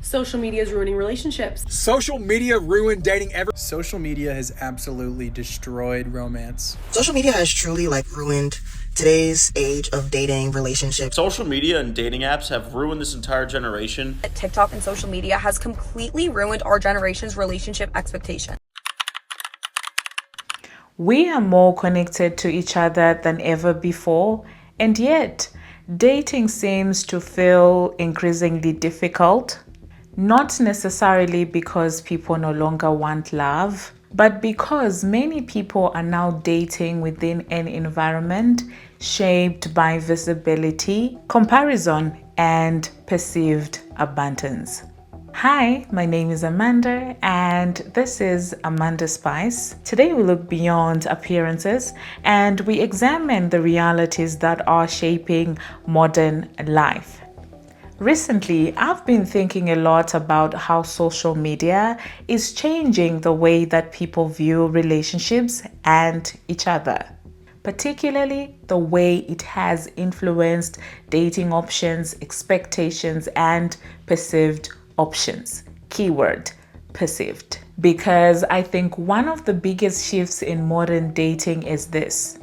Social media is ruining relationships. Social media ruined dating ever. Social media has absolutely destroyed romance. Social media has truly ruined today's age of dating relationships. Social media and dating apps have ruined this entire generation. TikTok and social media has completely ruined our generation's relationship expectation. We are more connected to each other than ever before, and yet dating seems to feel increasingly difficult. Not necessarily because people no longer want love, but because many people are now dating within an environment shaped by visibility, comparison, and perceived abundance. Hi, my name is Amanda, and this is Amanda Spice. Today we look beyond appearances and we examine the realities that are shaping modern life. Recently, I've been thinking a lot about how social media is changing the way that people view relationships and each other, particularly the way it has influenced dating options, expectations, and perceived options. Keyword, perceived. Because I think one of the biggest shifts in modern dating is this.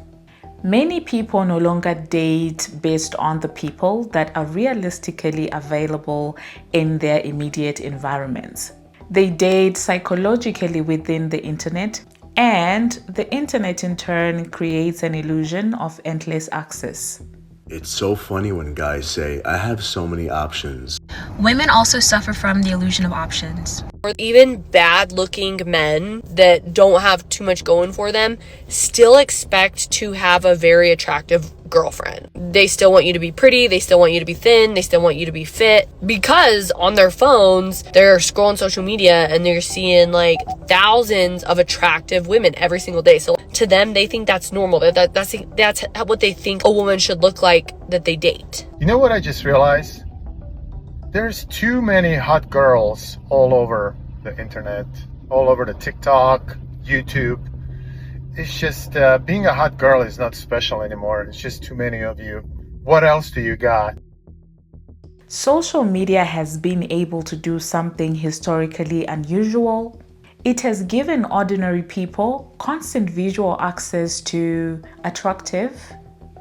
Many people no longer date based on the people that are realistically available in their immediate environments. They date psychologically within the internet, and the internet in turn creates an illusion of endless access. It's so funny when guys say, I have so many options. Women also suffer from the illusion of options. Or even bad-looking men that don't have too much going for them still expect to have a very attractive girlfriend. They still want you to be pretty, they still want you to be thin, they still want you to be fit, because on their phones, they're scrolling social media and they're seeing thousands of attractive women every single day. So to them, they think that's normal. That's what they think a woman should look like that they date. You know what I just realized? There's too many hot girls all over the internet, all over the TikTok, YouTube. It's just being a hot girl is not special anymore. It's just too many of you. What else do you got? Social media has been able to do something historically unusual. It has given ordinary people constant visual access to attractive,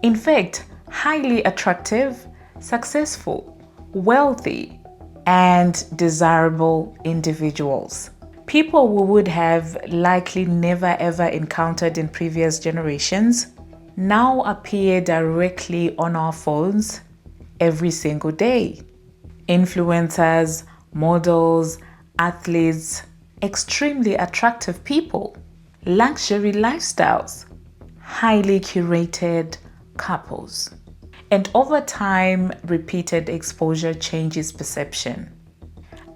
in fact, highly attractive, successful, wealthy, and desirable individuals. People we would have likely never ever encountered in previous generations now appear directly on our phones every single day. Influencers, models, athletes, extremely attractive people, luxury lifestyles, highly curated couples. And over time, repeated exposure changes perception.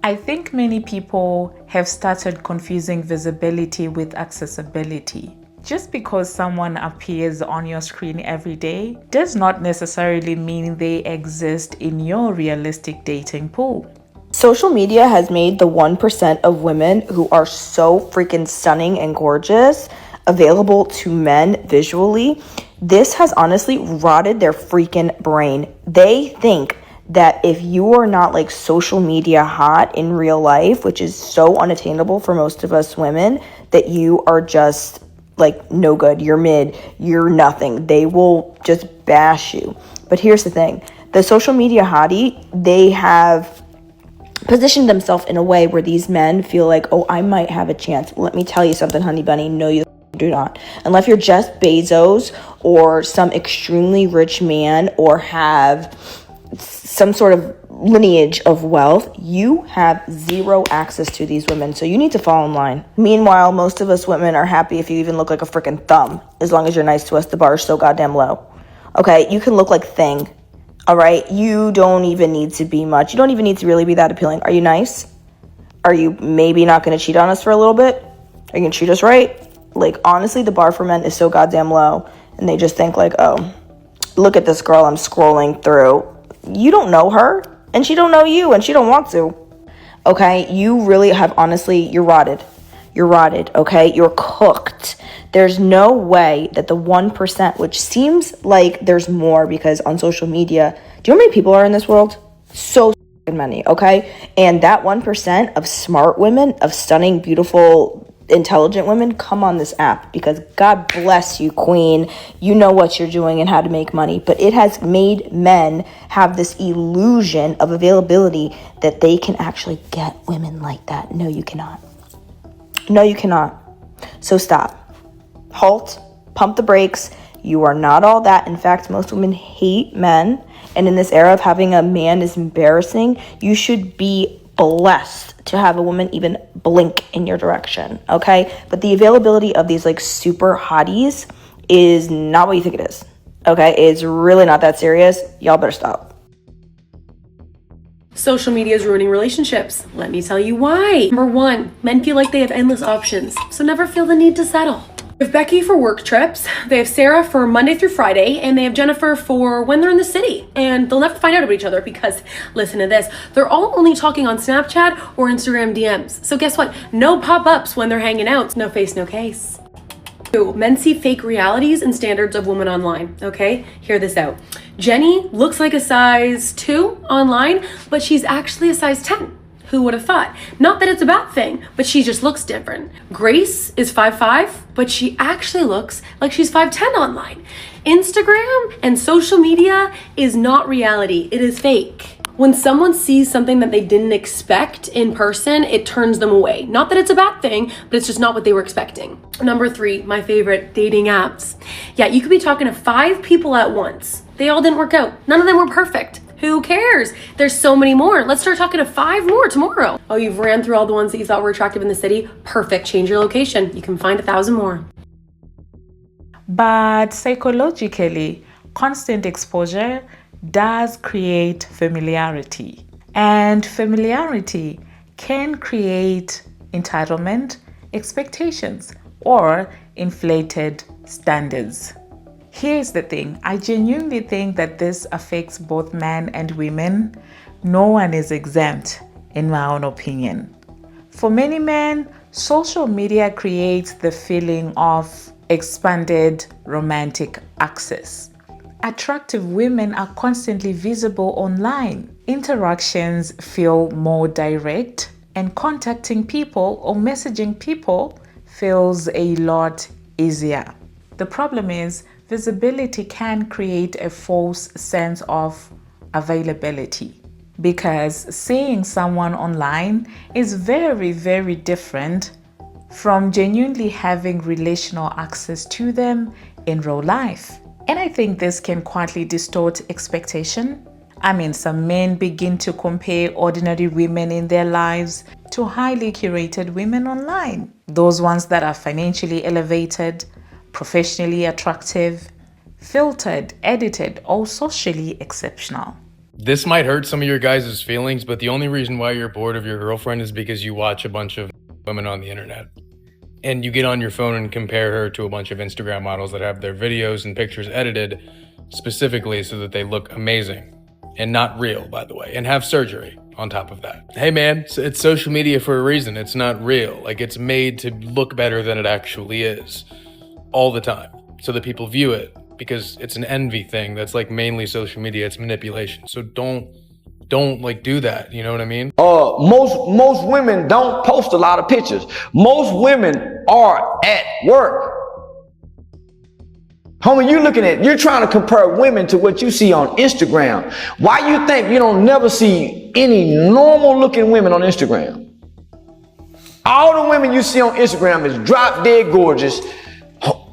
I think many people have started confusing visibility with accessibility. Just because someone appears on your screen every day does not necessarily mean they exist in your realistic dating pool. Social media has made the 1% of women who are so freaking stunning and gorgeous available to men visually. This has honestly rotted their freaking brain. They think that if you are not social media hot in real life, which is so unattainable for most of us women, that you are just no good, you're mid, you're nothing. They will just bash you. But here's the thing. The social media hottie, they have positioned themselves in a way where these men feel oh, I might have a chance. Let me tell you something, honey bunny. No, you do not. Unless you're Jeff Bezos or some extremely rich man or have some sort of lineage of wealth, you have zero access to these women. So you need to fall in line. Meanwhile, most of us women are happy if you even look like a freaking thumb. As long as you're nice to us, the bar is so goddamn low. Okay, you can look like thing. All right, you don't even need to be much. You don't even need to really be that appealing. Are you nice? Are you maybe not going to cheat on us for a little bit? Are you going to treat us right? Honestly, the bar for men is so goddamn low. And they just think oh, look at this girl I'm scrolling through. You don't know her, and she don't know you, and she don't want to. Okay, you really have, honestly, you're rotted. You're rotted, okay? You're cooked. There's no way that the 1%, which seems like there's more because on social media, do you know how many people are in this world? So money, okay? And that 1% of smart women, of stunning, beautiful, intelligent women come on this app because God bless you, queen. You know what you're doing and how to make money. But it has made men have this illusion of availability that they can actually get women like that. No, you cannot. No, you cannot. So stop. Halt. Pump the brakes. You are not all that. In fact, most women hate men. And in this era of having a man is embarrassing, you should be blessed to have a woman even blink in your direction, okay? But the availability of these like super hotties is not what you think it is, okay? It's really not that serious. Y'all better stop. Social media is ruining relationships. Let me tell you why. Number one, men feel like they have endless options, so never feel the need to settle. They have Becky for work trips, they have Sarah for Monday through Friday, and they have Jennifer for when they're in the city. And they'll never find out about each other because, listen to this, they're all only talking on Snapchat or Instagram DMs. So guess what? No pop-ups when they're hanging out. No face, no case. 2, men see fake realities and standards of women online, okay? Hear this out. Jenny looks like a size 2 online, but she's actually a size 10. Who would have thought? Not that it's a bad thing, but she just looks different. Grace is 5'5", but she actually looks like she's 5'10" online. Instagram and social media is not reality, it is fake. When someone sees something that they didn't expect in person, it turns them away. Not that it's a bad thing, but it's just not what they were expecting. Number 3, my favorite, dating apps. Yeah, you could be talking to 5 people at once. They all didn't work out. None of them were perfect. Who cares? There's so many more. Let's start talking to 5 more tomorrow. Oh, you've ran through all the ones that you thought were attractive in the city? Perfect. Change your location. You can find 1,000 more. But psychologically, constant exposure does create familiarity. And familiarity can create entitlement, expectations, or inflated standards. Here's the thing, I genuinely think that this affects both men and women. No one is exempt, in my own opinion. For many men, social media creates the feeling of expanded romantic access. Attractive women are constantly visible online. Interactions feel more direct, and contacting people or messaging people feels a lot easier. The problem is, visibility can create a false sense of availability because seeing someone online is very, very different from genuinely having relational access to them in real life. And I think this can quietly distort expectation. I mean, some men begin to compare ordinary women in their lives to highly curated women online. Those ones that are financially elevated, professionally attractive, filtered, edited, or socially exceptional. This might hurt some of your guys' feelings, but the only reason why you're bored of your girlfriend is because you watch a bunch of women on the internet. And you get on your phone and compare her to a bunch of Instagram models that have their videos and pictures edited specifically so that they look amazing. And not real, by the way, and have surgery on top of that. Hey man, it's social media for a reason. It's not real. Like, it's made to look better than it actually is all the time so that people view it, because it's an envy thing. That's like mainly social media. It's manipulation. So don't like do that. You know what I mean? Most women don't post a lot of pictures. Most women are at work. Homie, you're trying to compare women to what you see on Instagram. Why you think you don't never see any normal looking women on Instagram? All the women you see on Instagram is drop dead gorgeous,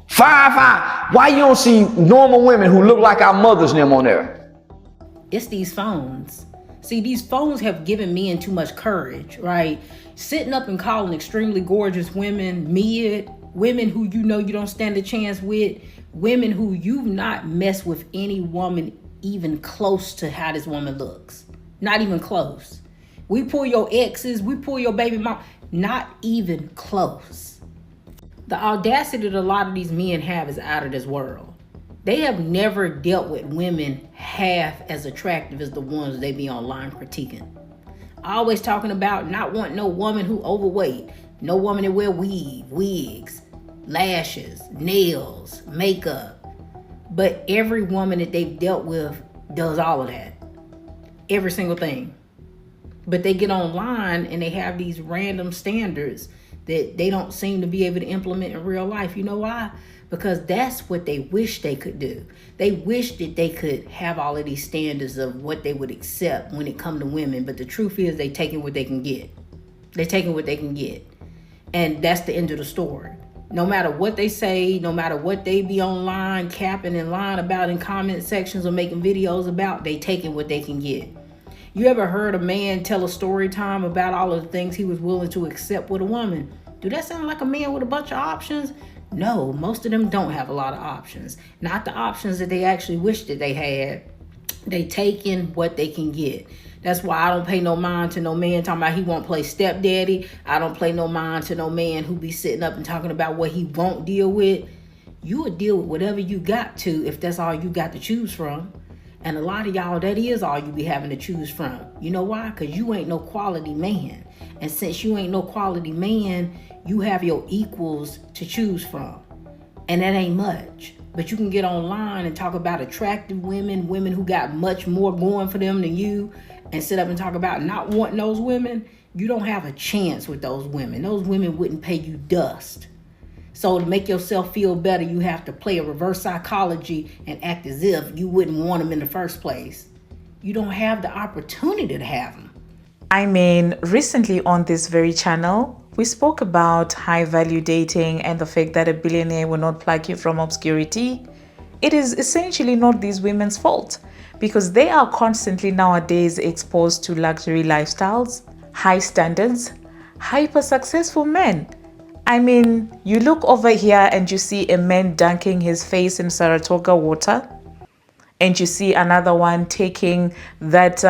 fine. Why you don't see normal women who look like our mothers and them on there? It's these phones. See, these phones have given men too much courage, right? Sitting up and calling extremely gorgeous women mid, women who you know you don't stand a chance with, women who you've not messed with any woman even close to how this woman looks. Not even close. We pull your exes, we pull your baby mom, not even close. The audacity that a lot of these men have is out of this world. They have never dealt with women half as attractive as the ones they be online critiquing. Always talking about not wanting no woman who overweight, no woman that wear wigs, lashes, nails, makeup. But every woman that they've dealt with does all of that. Every single thing. But they get online and they have these random standards that they don't seem to be able to implement in real life. You know why? Because that's what they wish they could do. They wish that they could have all of these standards of what they would accept when it comes to women. But the truth is they taking what they can get. They're taking what they can get. And that's the end of the story. No matter what they say, no matter what they be online capping and lying about in comment sections or making videos about, they taking what they can get. You ever heard a man tell a story time about all of the things he was willing to accept with a woman? Do that sound like a man with a bunch of options? No, most of them don't have a lot of options. Not the options that they actually wish that they had. They taking what they can get. That's why I don't pay no mind to no man talking about he won't play stepdaddy. I don't pay no mind to no man who be sitting up and talking about what he won't deal with. You would deal with whatever you got to if that's all you got to choose from. And a lot of y'all, that is all you be having to choose from. You know why? Because you ain't no quality man. And since you ain't no quality man, you have your equals to choose from. And that ain't much. But you can get online and talk about attractive women, women who got much more going for them than you, and sit up and talk about not wanting those women. You don't have a chance with those women. Those women wouldn't pay you dust. So to make yourself feel better, you have to play a reverse psychology and act as if you wouldn't want them in the first place. You don't have the opportunity to have them. I mean, recently on this very channel, we spoke about high value dating and the fact that a billionaire will not pluck you from obscurity. It is essentially not these women's fault because they are constantly nowadays exposed to luxury lifestyles, high standards, hyper successful men. I mean, you look over here and you see a man dunking his face in Saratoga water, and you see another one taking that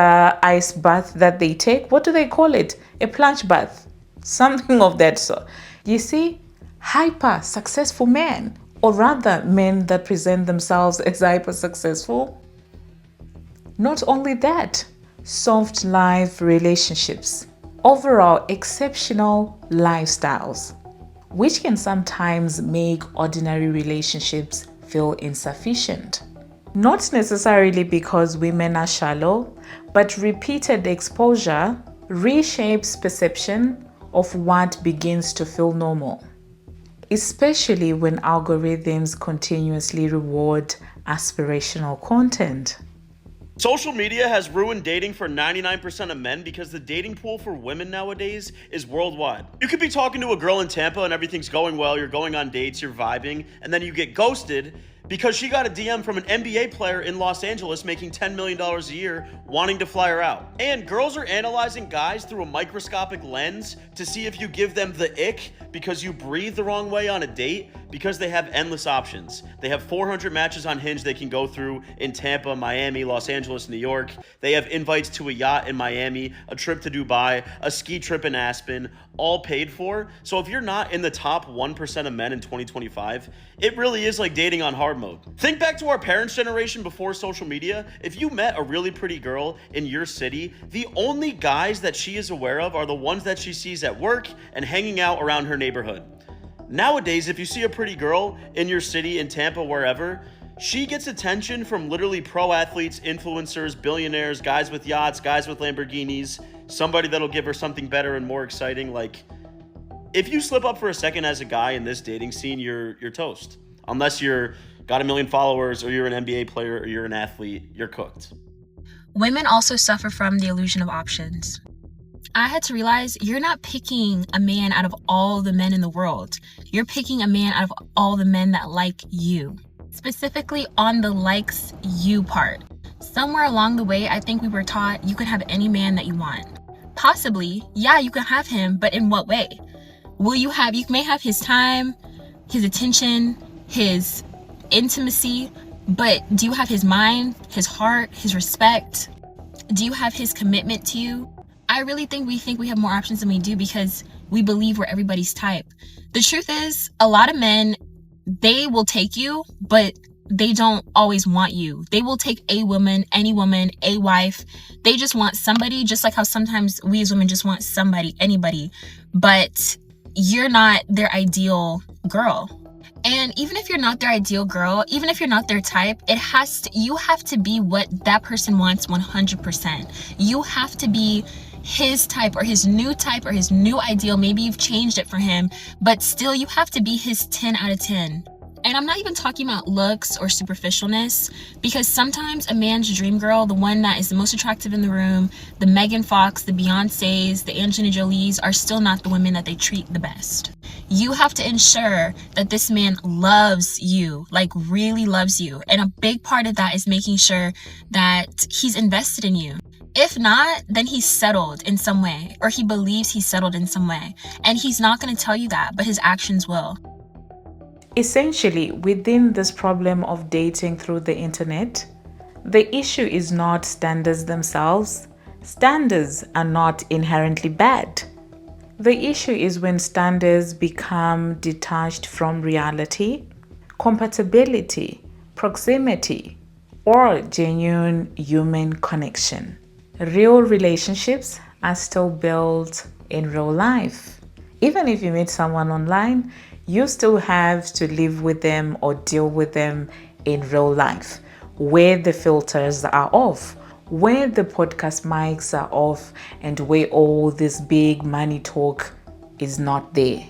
ice bath that they take. What do they call it? A plunge bath. Something of that sort. You see, hyper successful men, or rather men that present themselves as hyper successful. Not only that, soft life relationships, overall exceptional lifestyles, which can sometimes make ordinary relationships feel insufficient. Not necessarily because women are shallow, but repeated exposure reshapes perception of what begins to feel normal, especially when algorithms continuously reward aspirational content. Social media has ruined dating for 99% of men because the dating pool for women nowadays is worldwide. You could be talking to a girl in Tampa and everything's going well, you're going on dates, you're vibing, and then you get ghosted because she got a DM from an NBA player in Los Angeles making $10 million a year wanting to fly her out. And girls are analyzing guys through a microscopic lens to see if you give them the ick because you breathe the wrong way on a date because they have endless options. They have 400 matches on Hinge they can go through in Tampa, Miami, Los Angeles, New York. They have invites to a yacht in Miami, a trip to Dubai, a ski trip in Aspen, all paid for. So if you're not in the top 1% of men in 2025, it really is like dating on hard mode. Think back to our parents' generation before social media. If you met a really pretty girl in your city, the only guys that she is aware of are the ones that she sees at work and hanging out around her neighborhood. Nowadays, if you see a pretty girl in your city, in Tampa, wherever, she gets attention from literally pro athletes, influencers, billionaires, guys with yachts, guys with Lamborghinis, somebody that'll give her something better and more exciting. Like, if you slip up for a second as a guy in this dating scene, you're toast. Unless you're got 1 million followers or you're an NBA player or you're an athlete, you're cooked. Women also suffer from the illusion of options. I had to realize you're not picking a man out of all the men in the world. You're picking a man out of all the men that like you. Specifically on the likes you part. Somewhere along the way, I think we were taught you can have any man that you want. Possibly, yeah, you can have him, but in what way? You may have his time, his attention, his intimacy, but do you have his mind, his heart, his respect? Do you have his commitment to you? I really think we have more options than we do because we believe we're everybody's type. The truth is, a lot of men, they will take you, but they don't always want you. They will take a woman, any woman, a wife. They just want somebody, just like how sometimes we as women just want somebody, anybody. But you're not their ideal girl. And even if you're not their ideal girl, even if you're not their type, you have to be what that person wants 100%. You have to be his type or his new ideal. Maybe you've changed it for him, but still you have to be his 10 out of 10. And I'm not even talking about looks or superficialness, because sometimes a man's dream girl, the one that is the most attractive in the room, the Megan Fox, the Beyoncés, the Angelina Jolies, are still not the women that they treat the best. You have to ensure that this man loves you, like really loves you. And a big part of that is making sure that he's invested in you. If not, then he's settled in some way, or he believes he's settled in some way. And he's not going to tell you that, but his actions will. Essentially, within this problem of dating through the internet, the issue is not standards themselves. Standards are not inherently bad. The issue is when standards become detached from reality, compatibility, proximity, or genuine human connection. Real relationships are still built in real life. Even if you meet someone online, you still have to live with them or deal with them in real life, where the filters are off, where the podcast mics are off, and where all this big money talk is not there.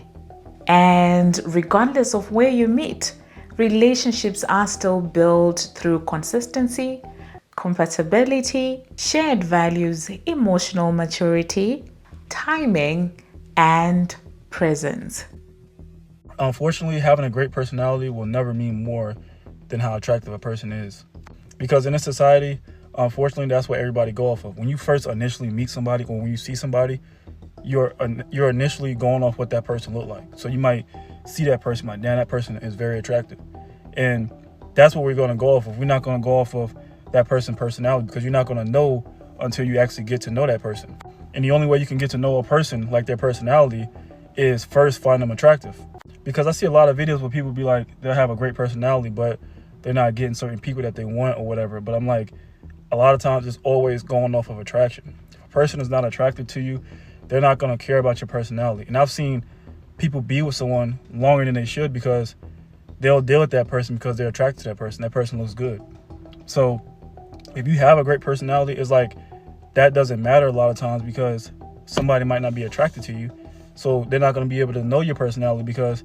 And regardless of where you meet, relationships are still built through consistency, compatibility, shared values, emotional maturity, timing, and presence. Unfortunately, having a great personality will never mean more than how attractive a person is. Because in this society, unfortunately, that's what everybody go off of. When you first initially meet somebody, or when you see somebody, you're initially going off what that person looked like. So you might see that person, like, damn, that person is very attractive. And that's what we're going to go off of. We're not going to go off of that person's personality, because you're not going to know until you actually get to know that person. And the only way you can get to know a person, like their personality, is first find them attractive. Because I see a lot of videos where people be like, they'll have a great personality, but they're not getting certain people that they want or whatever. But I'm like, a lot of times it's always going off of attraction. If a person is not attracted to you, they're not going to care about your personality. And I've seen people be with someone longer than they should because they'll deal with that person because they're attracted to that person. That person looks good. So if you have a great personality, it's like that doesn't matter a lot of times, because somebody might not be attracted to you. So they're not going to be able to know your personality because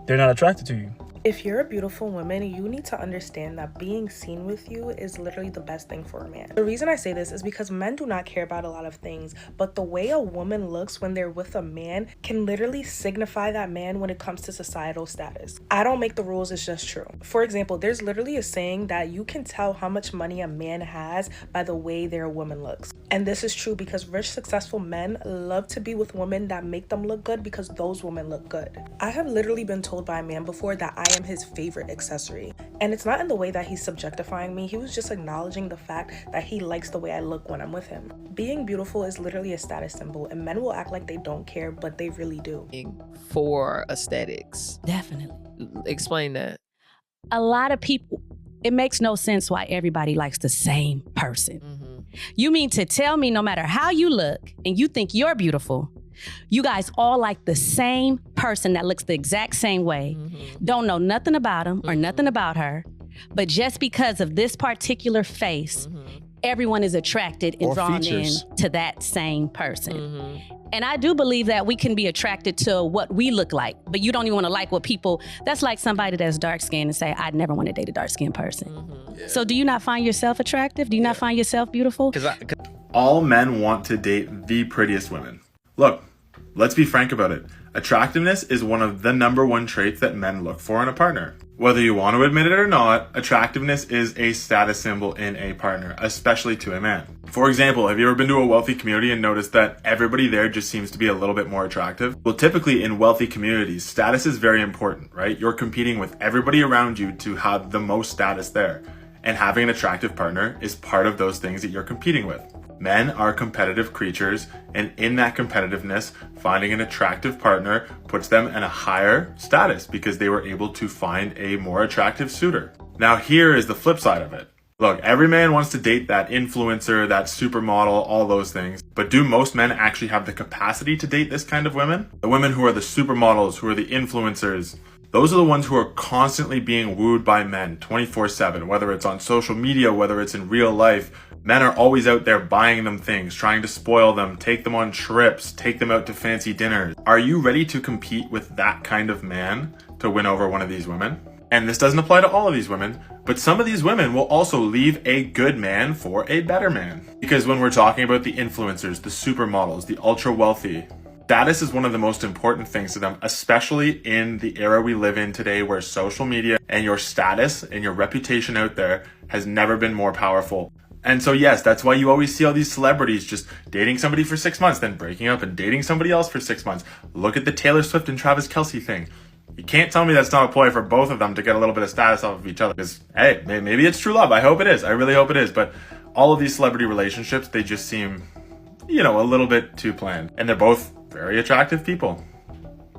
they're not attracted to you. If you're a beautiful woman, you need to understand that being seen with you is literally the best thing for a man. The reason I say this is because men do not care about a lot of things, but the way a woman looks when they're with a man can literally signify that man when it comes to societal status. I don't make the rules, it's just true. For example, there's literally a saying that you can tell how much money a man has by the way their woman looks. And this is true because rich, successful men love to be with women that make them look good because those women look good. I have literally been told by a man before that I am his favorite accessory. And it's not in the way that he's subjectifying me. He was just acknowledging the fact that he likes the way I look when I'm with him. Being beautiful is literally a status symbol, and men will act like they don't care, but they really do. For aesthetics. Definitely. Explain that. A lot of people, it makes no sense why everybody likes the same person. You mean to tell me no matter how you look and you think you're beautiful, you guys all like the same person that looks the exact same way, don't know nothing about him or nothing about her, but just because of this particular face, everyone is attracted and drawn in to that same person. And I do believe that we can be attracted to what we look like, but you don't even want to like what people, that's like somebody that's dark skinned and say, I'd never want to date a dark skinned person. So do you not find yourself attractive? Do you not find yourself beautiful? All men want to date the prettiest women. Look, let's be frank about it. Attractiveness is one of the #1 traits that men look for in a partner. Whether you want to admit it or not, attractiveness is a status symbol in a partner, especially to a man. For example, have you ever been to a wealthy community and noticed that everybody there just seems to be a little bit more attractive? Well, typically in wealthy communities, status is very important, right? You're competing with everybody around you to have the most status there. And having an attractive partner is part of those things that you're competing with. Men are competitive creatures, and in that competitiveness, finding an attractive partner puts them in a higher status because they were able to find a more attractive suitor. Now here is the flip side of it. Look, every man wants to date that influencer, that supermodel, all those things. But do most men actually have the capacity to date this kind of women? The women who are the supermodels, who are the influencers, those are the ones who are constantly being wooed by men 24/7, whether it's on social media, whether it's in real life. Men are always out there buying them things, trying to spoil them, take them on trips, take them out to fancy dinners. Are you ready to compete with that kind of man to win over one of these women? And this doesn't apply to all of these women, but some of these women will also leave a good man for a better man. Because when we're talking about the influencers, the supermodels, the ultra wealthy, status is one of the most important things to them, especially in the era we live in today where social media and your status and your reputation out there has never been more powerful. And so yes, that's why you always see all these celebrities just dating somebody for 6 months, then breaking up and dating somebody else for 6 months. Look at the Taylor Swift and Travis Kelce thing. You can't tell me that's not a ploy for both of them to get a little bit of status off of each other. Because, hey, maybe it's true love. I hope it is. I really hope it is. But all of these celebrity relationships, they just seem, a little bit too planned. And they're both very attractive people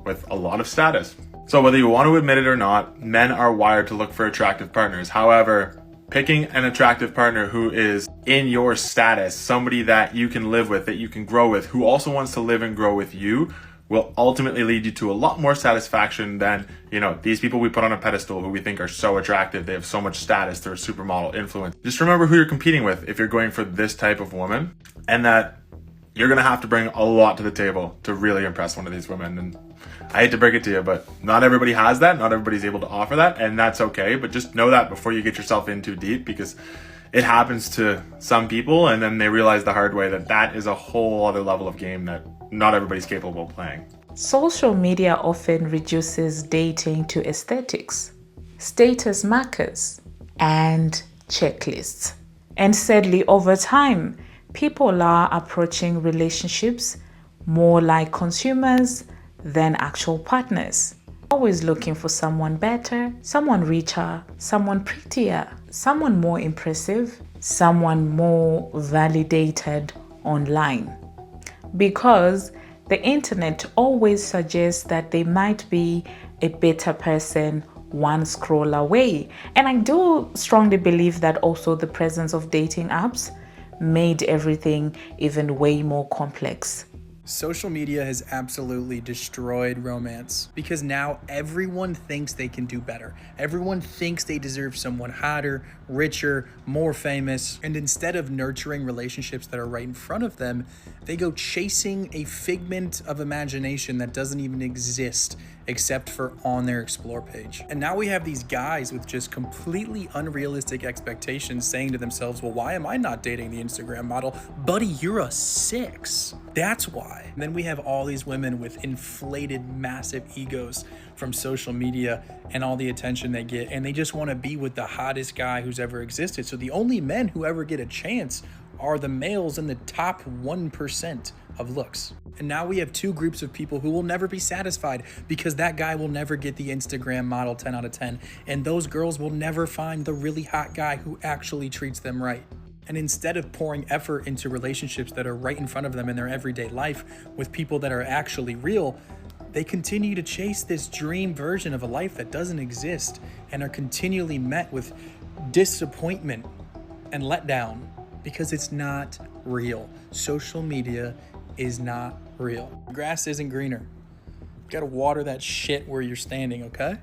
with a lot of status. So whether you want to admit it or not, men are wired to look for attractive partners. However, picking an attractive partner who is in your status, somebody that you can live with, that you can grow with, who also wants to live and grow with you, will ultimately lead you to a lot more satisfaction than, these people we put on a pedestal who we think are so attractive. They have so much status. They're a supermodel influence. Just remember who you're competing with if you're going for this type of woman, and that you're going to have to bring a lot to the table to really impress one of these women. And I hate to break it to you, but not everybody has that. Not everybody's able to offer that, and that's okay. But just know that before you get yourself in too deep, because it happens to some people, and then they realize the hard way that that is a whole other level of game that not everybody's capable of playing. Social media often reduces dating to aesthetics, status markers, and checklists. And sadly, over time, people are approaching relationships more like consumers than actual partners. Always looking for someone better, someone richer, someone prettier, someone more impressive, someone more validated online. Because the internet always suggests that they might be a better person one scroll away. And I do strongly believe that also the presence of dating apps made everything even way more complex. Social media has absolutely destroyed romance because now everyone thinks they can do better. Everyone thinks they deserve someone hotter, richer, more famous. And instead of nurturing relationships that are right in front of them, they go chasing a figment of imagination that doesn't even exist except for on their Explore page. And now we have these guys with just completely unrealistic expectations saying to themselves, well, why am I not dating the Instagram model? Buddy, you're a 6. That's why. And then we have all these women with inflated, massive egos from social media and all the attention they get. And they just want to be with the hottest guy who's ever existed. So the only men who ever get a chance are the males in the top 1% of looks. And now we have two groups of people who will never be satisfied because that guy will never get the Instagram model 10 out of 10. And those girls will never find the really hot guy who actually treats them right. And instead of pouring effort into relationships that are right in front of them in their everyday life with people that are actually real, they continue to chase this dream version of a life that doesn't exist and are continually met with disappointment and letdown because it's not real. Social media is not real. The grass isn't greener. You gotta water that shit where you're standing, okay?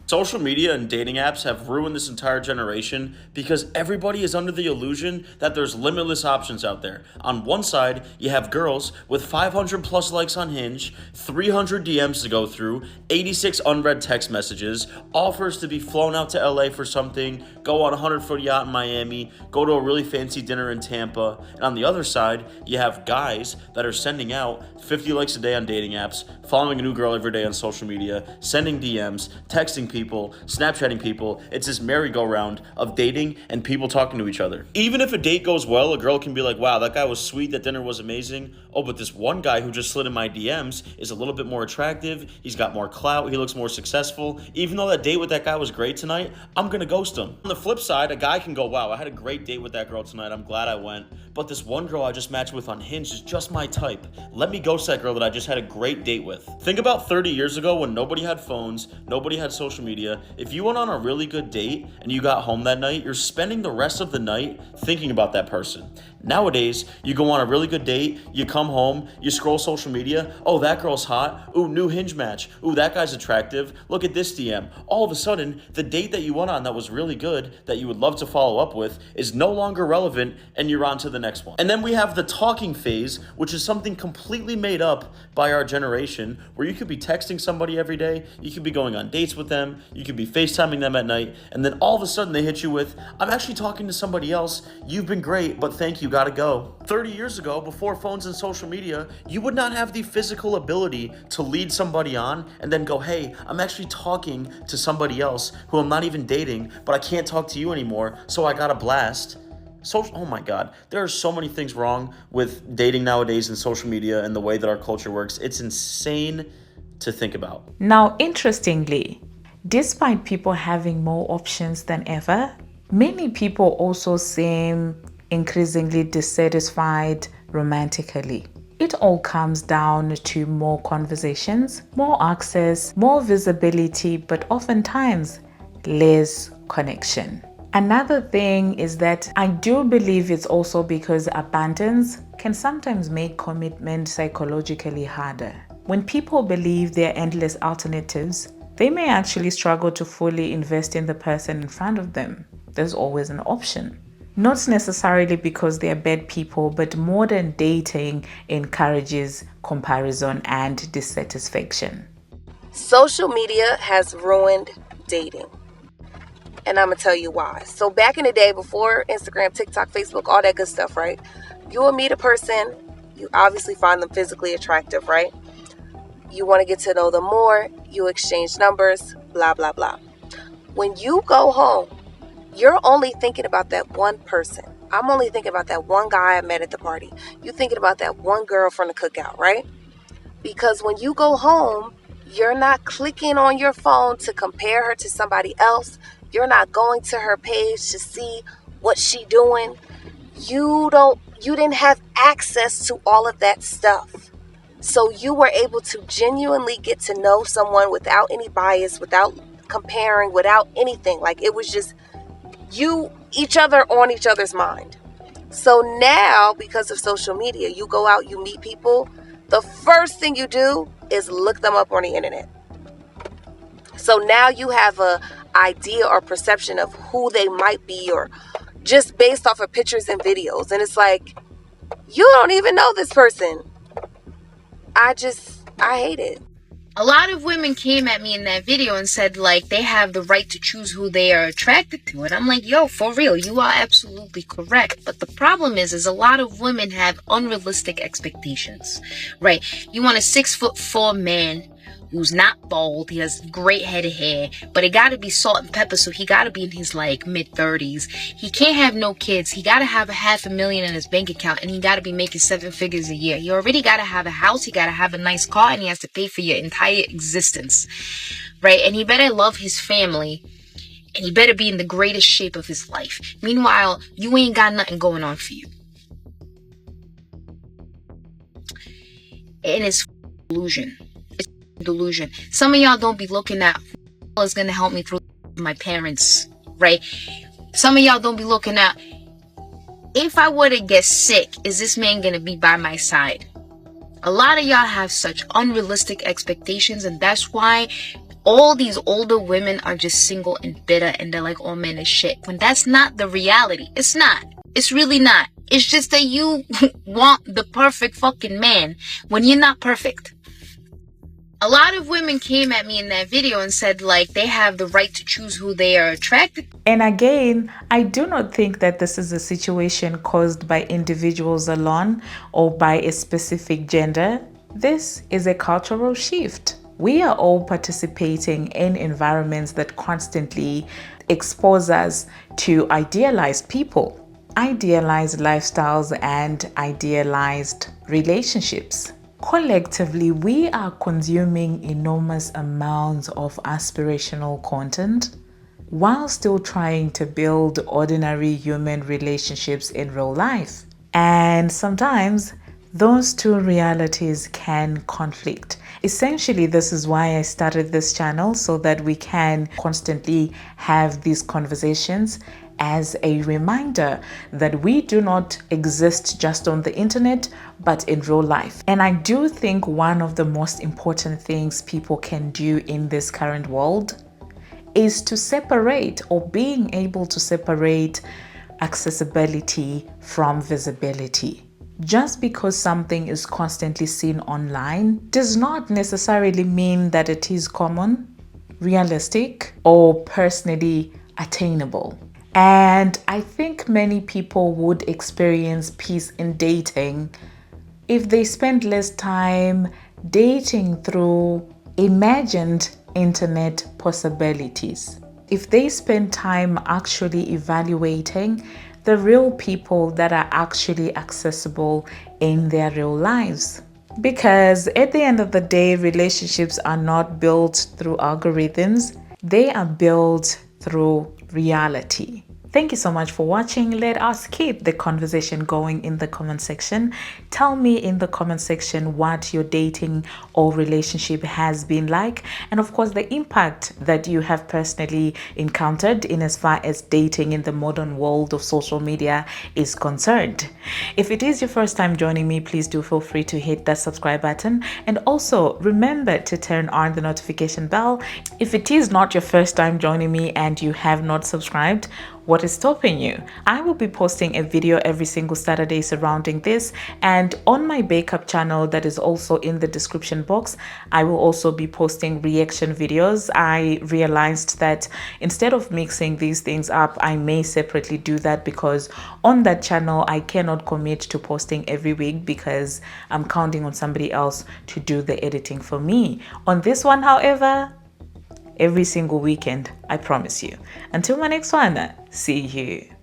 Social media and dating apps have ruined this entire generation because everybody is under the illusion that there's limitless options out there. On one side, you have girls with 500 plus likes on Hinge, 300 DMs to go through, 86 unread text messages, offers to be flown out to LA for something, go on a 100-foot yacht in Miami, go to a really fancy dinner in Tampa. And on the other side, you have guys that are sending out 50 likes a day on dating apps, following a new girl every day on social media, sending DMs, texting people, Snapchatting people. It's this merry-go-round of dating and people talking to each other. Even if a date goes well, a girl can be like, wow, that guy was sweet, that dinner was amazing. Oh, but this one guy who just slid in my DMs is a little bit more attractive. He's got more clout. He looks more successful. Even though that date with that guy was great tonight, I'm gonna ghost him. On the flip side, a guy can go, wow, I had a great date with that girl tonight. I'm glad I went. But this one girl I just matched with on Hinge is just my type. Let me ghost that girl that I just had a great date with. Think about 30 years ago when nobody had phones, nobody had social media. If you went on a really good date and you got home that night, you're spending the rest of the night thinking about that person. Nowadays, you go on a really good date, you come come home, you scroll social media, oh, that girl's hot, ooh, new Hinge match, ooh, that guy's attractive, look at this DM. All of a sudden, the date that you went on that was really good, that you would love to follow up with, is no longer relevant, and you're on to the next one. And then we have the talking phase, which is something completely made up by our generation, where you could be texting somebody every day, you could be going on dates with them, you could be FaceTiming them at night, and then all of a sudden they hit you with, I'm actually talking to somebody else, you've been great, but thank you, gotta go. 30 years ago, before phones and social media, you would not have the physical ability to lead somebody on and then go, hey, I'm actually talking to somebody else who I'm not even dating, but I can't talk to you anymore, so I got a blast. Oh my God, there are so many things wrong with dating nowadays and social media and the way that our culture works. It's insane to think about. Now, interestingly, despite people having more options than ever, many people also seem increasingly dissatisfied romantically. It all comes down to more conversations, more access, more visibility, but oftentimes less connection. Another thing is that I do believe it's also because abundance can sometimes make commitment psychologically harder. When people believe there are endless alternatives, they may actually struggle to fully invest in the person in front of them. There's always an option. Not necessarily because they're bad people, but modern dating encourages comparison and dissatisfaction. Social media has ruined dating. And I'm going to tell you why. So back in the day, before Instagram, TikTok, Facebook, all that good stuff, right? You will meet a person, you obviously find them physically attractive, right? You want to get to know them more, you exchange numbers, blah, blah, blah. When you go home, you're only thinking about that one person. I'm only thinking about that one guy I met at the party. You're thinking about that one girl from the cookout, right? Because when you go home, you're not clicking on your phone to compare her to somebody else. You're not going to her page to see what she doing. You didn't have access to all of that stuff. So you were able to genuinely get to know someone without any bias, without comparing, without anything. Like it was just each other on each other's mind. So now, because of social media, you go out, you meet people. The first thing you do is look them up on the internet. So now you have a idea or perception of who they might be, or just based off of pictures and videos. And it's like, you don't even know this person. I hate it. A lot of women came at me in that video and said, like, they have the right to choose who they are attracted to. And I'm like, yo, for real, you are absolutely correct. But the problem is a lot of women have unrealistic expectations, right? You want a 6'4" man who's not bald. He has great head of hair, but it got to be salt and pepper. So he got to be in his like mid-30s. He can't have no kids. He got to have $500,000 in his bank account, and he got to be making 7 figures a year. He already got to have a house. He got to have a nice car, and he has to pay for your entire existence, right? And he better love his family, and he better be in the greatest shape of his life. Meanwhile, you ain't got nothing going on for you. And it's delusion. Delusion. Some of y'all don't be looking at who is gonna help me through my parents, right? Some of y'all don't be looking at, if I were to get sick, is this man gonna be by my side? A lot of y'all have such unrealistic expectations, and that's why all these older women are just single and bitter, and they're like, oh, men is shit. When that's not the reality. It's not. It's really not. It's just that you want the perfect fucking man when you're not perfect. A lot of women came at me in that video and said, like, they have the right to choose who they are attracted to. And again, I do not think that this is a situation caused by individuals alone or by a specific gender. This is a cultural shift. We are all participating in environments that constantly expose us to idealized people, idealized lifestyles, and idealized relationships. Collectively, we are consuming enormous amounts of aspirational content while still trying to build ordinary human relationships in real life. And sometimes those two realities can conflict. Essentially, this is why I started this channel, so that we can constantly have these conversations as a reminder that we do not exist just on the internet, but in real life. And I do think one of the most important things people can do in this current world is to separate, or being able to separate, accessibility from visibility. Just because something is constantly seen online does not necessarily mean that it is common, realistic, or personally attainable. And I think many people would experience peace in dating if they spend less time dating through imagined internet possibilities. If they spend time actually evaluating the real people that are actually accessible in their real lives. Because at the end of the day, relationships are not built through algorithms, they are built through reality. Thank you so much for watching. Let us keep the conversation going in the comment section. Tell me in the comment section what your dating or relationship has been like, and of course the impact that you have personally encountered in as far as dating in the modern world of social media is concerned. If it is your first time joining me, please do feel free to hit that subscribe button, and also remember to turn on the notification bell. If it is not your first time joining me and you have not subscribed, what is stopping you? I will be posting a video every single Saturday surrounding this, and on my Bake-Up channel that is also in the description box, I will also be posting reaction videos. I realized that instead of mixing these things up, I may separately do that, because on that channel I cannot commit to posting every week because I'm counting on somebody else to do the editing for me. On this one, however, every single weekend, I promise you. Until my next one, see you.